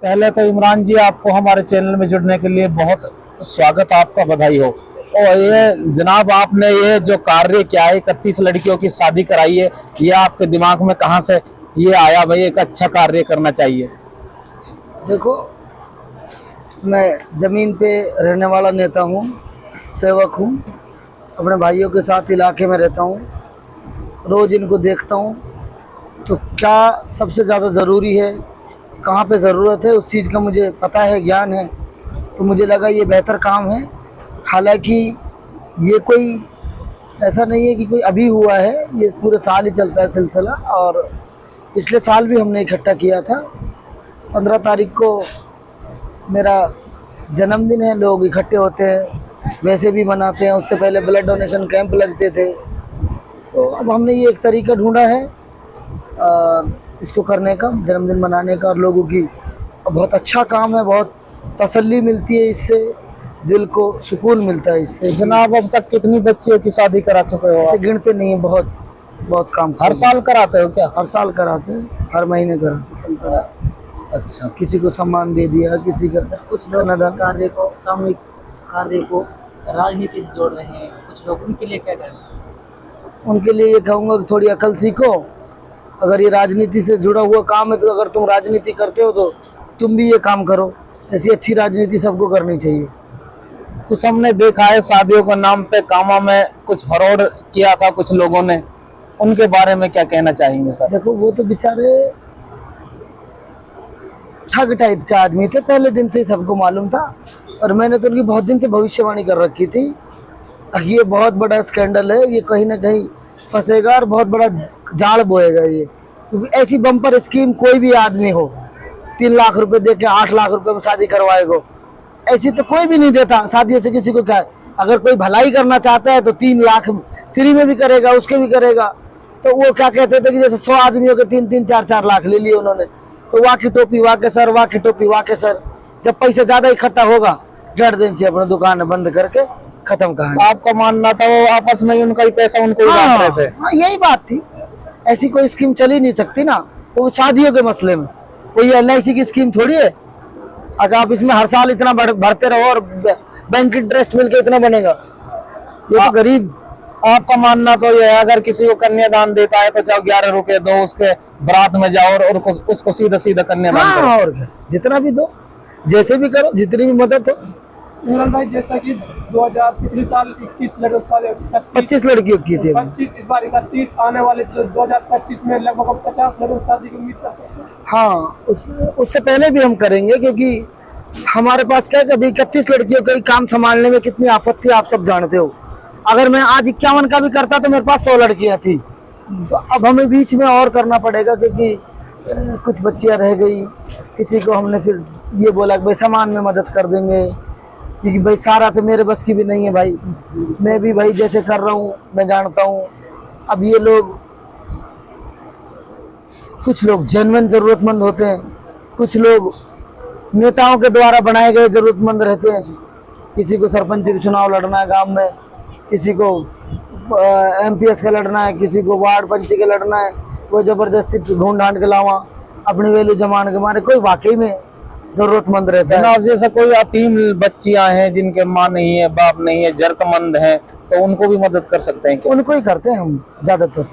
पहले तो इमरान जी, आपको हमारे चैनल में जुड़ने के लिए बहुत स्वागत, आपका बधाई हो। और ये जनाब, आपने ये जो कार्य किया है, 31 लड़कियों की शादी कराई है, ये आपके दिमाग में कहाँ से ये आया भाई एक अच्छा कार्य करना चाहिए? देखो, मैं ज़मीन पे रहने वाला नेता हूँ, सेवक हूँ। अपने भाइयों के साथ इलाके में रहता हूँ, रोज़ इनको देखता हूँ। तो क्या सबसे ज़्यादा ज़रूरी है, कहाँ पे ज़रूरत है, उस चीज़ का मुझे पता है, ज्ञान है। तो मुझे लगा ये बेहतर काम है। हालांकि ये कोई ऐसा नहीं है कि कोई अभी हुआ है, ये पूरे साल ही चलता है सिलसिला। और पिछले साल भी हमने इकट्ठा किया था। 15 तारीख को मेरा जन्मदिन है, लोग इकट्ठे होते हैं, वैसे भी मनाते हैं। उससे पहले ब्लड डोनेशन कैंप लगते थे। तो अब हमने ये एक तरीका ढूंढा है इसको करने का, जन्मदिन मनाने का। और लोगों की बहुत अच्छा काम है, बहुत तसल्ली मिलती है इससे, दिल को सुकून मिलता है इससे। जनाब, अब तक कितनी बच्चियों की शादी करा चुके हो ऐसे आप? गिनते नहीं है, बहुत बहुत काम। हर साल कराते हो क्या? हर साल कराते हैं, हर महीने कराते, चलता रहता है। अच्छा। किसी को सम्मान दे दिया, किसी का कुछ लोग इस कार्य को, सामूहिक कार्य को राजनीति से जोड़ रहे हैं, कुछ लोग, उनके लिए क्या कहें? उनके लिए ये कहूँगा कि थोड़ी अकल सीखो। अगर ये राजनीति से जुड़ा हुआ काम है, तो अगर तुम राजनीति करते हो तो तुम भी ये काम करो। ऐसी अच्छी राजनीति सबको करनी चाहिए। कुछ हमने देखा है, शादियों के नाम पे कामा में कुछ फ्रॉड किया था कुछ लोगों ने, उनके बारे में क्या कहना चाहेंगे सर? देखो, वो तो बेचारे ठग टाइप के आदमी थे, पहले दिन से ही सबको मालूम था। और मैंने तो उनकी बहुत दिन से भविष्यवाणी कर रखी थी। ये बहुत बड़ा स्कैंडल है, ये कहीं ना कहीं फंसेगा और बहुत बड़ा जाल बोएगा ये। क्योंकि ऐसी बम्पर स्कीम कोई भी आदमी हो, 3 लाख रुपए दे के 8 लाख रुपए में शादी करवाएगा, ऐसी तो कोई भी नहीं देता शादियों से किसी को। क्या है, अगर कोई भलाई करना चाहता है तो 3 लाख फ्री में भी करेगा, उसके भी करेगा। तो वो क्या कहते थे कि जैसे 100 आदमियों के 3-3, 4-4 लाख ले लिए उन्होंने। तो वाह की टोपी वाह के सर, वाह की टोपी वाह के सर। जब पैसा ज्यादा इकट्ठा होगा, 1.5 दिन से अपनी दुकान बंद करके खत्म कहानी। आपका मानना था वो आपस में ही उनका ही पैसा उनको ही बांट रहे थे? हाँ, यही बात थी। ऐसी कोई स्कीम चल ही नहीं सकती ना, वो शादियों के मसले में। कोई LIC की स्कीम थोड़ी है। अगर आप इसमें हर साल इतना भरते रहो और बैंक इंटरेस्ट मिलके इतना बनेगा, ये तो गरीब। आपका मानना तो ये है, अगर किसी को कन्यादान देता है तो चाहे 11 रुपए दो, उसके बारात में जाओ और उसको सीधा सीधा कन्यादान करो। और क्या, जितना भी दो, जैसे भी करो, जितनी भी मदद हो। इमरान भाई, जैसा कि 2000 पिछले साल 25 लड़कियों की थी। 25 इस बार 31, आने वाले 2025 में लगभग 50 लोगों की शादी की उम्मीद कर सकते हैं। हाँ, उससे पहले भी हम करेंगे, क्योंकि हमारे पास क्या है, कभी 31 लड़कियों का काम संभालने में कितनी आफत थी, आप सब जानते हो। अगर मैं आज 51 का भी करता तो मेरे पास 100 लड़कियां थी। तो अब हमें बीच में और करना पड़ेगा, क्योंकि कुछ बच्चियां रह गई। किसी को हमने फिर ये बोला कि भाई सामान में मदद कर देंगे, क्योंकि भाई सारा तो मेरे बस की भी नहीं है भाई। मैं भी भाई जैसे कर रहा हूँ, मैं जानता हूँ। अब ये लोग, कुछ लोग जेन्युइन जरूरतमंद होते हैं, कुछ लोग नेताओं के द्वारा बनाए गए जरूरतमंद रहते हैं। किसी को सरपंच के चुनाव लड़ना है गांव में, किसी को MPS का लड़ना है, किसी को वार्ड पंची का लड़ना है। वो जबरदस्ती ढूंढ ढांड के लावा अपनी वैल्यू जमान के मारे। कोई वाकई में जरूरतमंद रहता है। जनाब, जैसा कोई यतीम बच्चियां हैं जिनके माँ नहीं है, बाप नहीं है, जरूरतमंद हैं, तो उनको भी मदद कर सकते हैं क्या? उनको ही करते हैं हम ज्यादातर,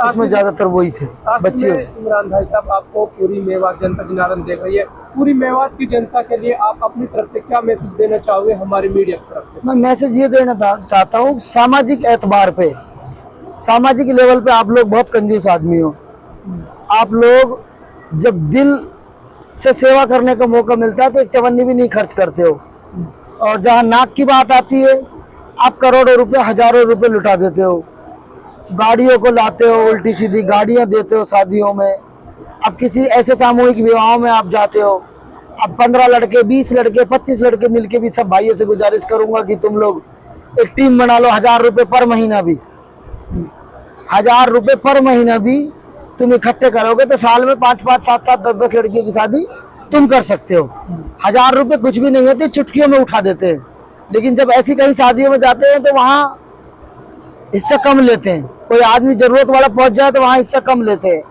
उसमें ज्यादातर वही थे बच्चे। इमरान भाई साहब, आपको पूरी मेवात जनता जनार्दन देख रही है, पूरी मेवात की जनता के लिए आप अपनी तरफ से क्या मैसेज देना चाहोगे हमारी मीडिया की तरफ से? मैं मैसेज ये देना चाहता हूँ, सामाजिक एतबार पे, सामाजिक लेवल पे आप लोग बहुत कंजूस आदमी हो। आप लोग जब दिल से सेवा करने का मौका मिलता है तो एक चवन्नी भी नहीं खर्च करते हो। और जहाँ नाक की बात आती है, आप करोड़ों रुपए, हजारों रुपए लुटा देते हो। गाड़ियों को लाते हो, उल्टी सीधी गाड़ियां देते हो शादियों में। अब किसी ऐसे सामूहिक विवाहों में आप जाते हो, अब 15 लड़के, 20 लड़के, 25 लड़के मिलके भी, सब भाइयों से गुजारिश करूंगा कि तुम लोग एक टीम बना लो। 1000 रुपए पर महीना भी, 1000 रुपए पर महीना भी तुम इकट्ठे करोगे तो साल में 5-5, 7-7, 10-10 लड़कियों की शादी तुम कर सकते हो। 1000 रुपए कुछ भी नहीं होते, चुटकियों में उठा देते हैं। लेकिन जब ऐसी कहीं शादियों में जाते हैं तो वहाँ हिस्सा कम लेते हैं। कोई आदमी जरूरत वाला पहुंच जाए तो वहाँ हिस्सा कम लेते हैं।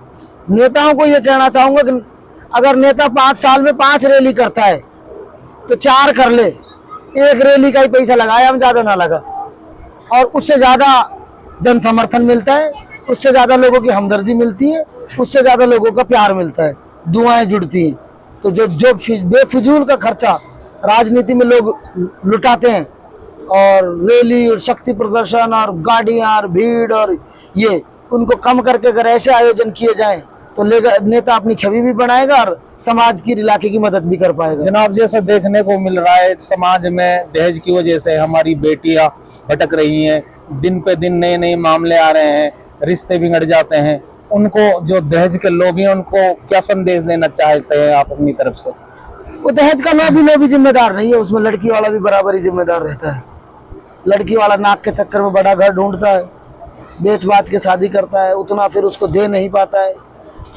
नेताओं को ये कहना चाहूंगा कि अगर नेता 5 साल में 5 रैली करता है तो 4 कर ले, 1 रैली का ही पैसा लगाया हम, ज्यादा ना लगा, और उससे ज्यादा जन समर्थन मिलता है, उससे ज्यादा लोगों की हमदर्दी मिलती है, उससे ज्यादा लोगों का प्यार मिलता है, दुआएं जुड़ती हैं। तो जो बेफिजूल का खर्चा राजनीति में लोग लुटाते हैं, और रैली और शक्ति प्रदर्शन और गाड़ियां और भीड़ और ये, उनको कम करके अगर ऐसे आयोजन किए जाएं तो नेता अपनी छवि भी बनाएगा और समाज की इलाके की मदद भी कर पाएगा। जनाब, जैसा देखने को मिल रहा है समाज में दहेज की वजह से हमारी बेटियां भटक रही हैं, दिन पे दिन नए नए मामले आ रहे हैं, रिश्ते बिगड़ जाते हैं। उनको जो दहेज के लोग हैं उनको क्या संदेश देना चाहते हैं आप अपनी तरफ से? वो दहेज का लोभी जिम्मेदार नहीं है, उसमें लड़की वाला भी बराबर ही जिम्मेदार रहता है। लड़की वाला नाक के चक्कर में बड़ा घर ढूंढता है, बेच बाच के शादी करता है, उतना फिर उसको दे नहीं पाता है।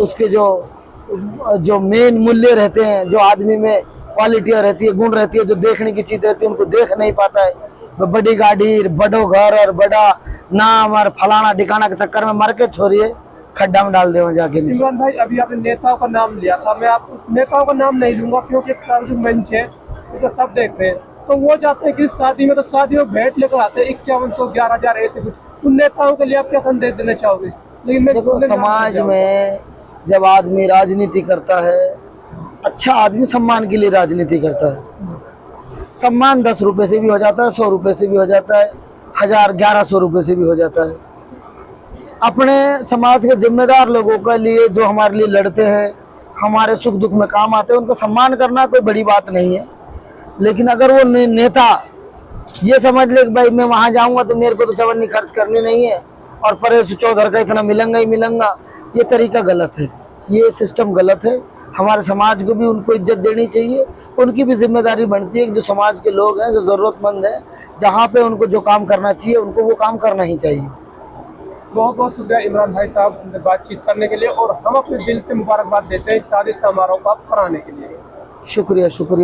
उसके जो मेन मूल्य रहते हैं, जो आदमी में क्वालिटियाँ रहती है, गुण रहती है, जो देखने की चीज रहती है, उनको देख नहीं पाता है। वो बड़ी गाड़ी, बड़ो घर और बड़ा नाम और फलाना ठिकाना के चक्कर में मर के छोड़िए खड्डा में डाल दे वहाँ जाके। इमरान भाई, अभी आपने नेताओं का नाम लिया था, मैं आप उस नेताओं का नाम नहीं लूंगा क्योंकि एक सार्वजनिक मंच है, तो सब देख रहे हैं। तो वो जाते हैं कि शादी में, तो शादी में भेंट लेकर आते हैं 5100 11,000 ऐसे कुछ। उन नेताओं के लिए आप क्या संदेश देना चाहोगे? लेकिन देखो, समाज में जब आदमी राजनीति करता है, अच्छा आदमी सम्मान के लिए राजनीति करता है। सम्मान 10 रुपए से भी हो जाता है, 100 रुपए से भी हो जाता है, 1000 1100 रुपए से भी हो जाता है। अपने समाज के जिम्मेदार लोगों के लिए, जो हमारे लिए लड़ते हैं, हमारे सुख दुख में काम आते हैं, उनका सम्मान करना कोई बड़ी बात नहीं है। लेकिन अगर वो नेता ये समझ ले कि भाई मैं वहां जाऊंगा तो मेरे को तो चवन्नी खर्च करनी नहीं है और परेश चौधर का इतना मिलेंगा ही मिलेंगा, ये तरीका गलत है, ये सिस्टम गलत है। हमारे समाज को भी उनको इज्जत देनी चाहिए, उनकी भी जिम्मेदारी बनती है कि जो समाज के लोग हैं, जो ज़रूरतमंद हैं, जहाँ पे उनको जो काम करना चाहिए उनको वो काम करना ही चाहिए। बहुत बहुत शुक्रिया इमरान भाई साहब हमसे बातचीत करने के लिए, और हम अपने दिल से मुबारकबाद देते हैं शादी समारोह को कराने के लिए। शुक्रिया शुक्रिया।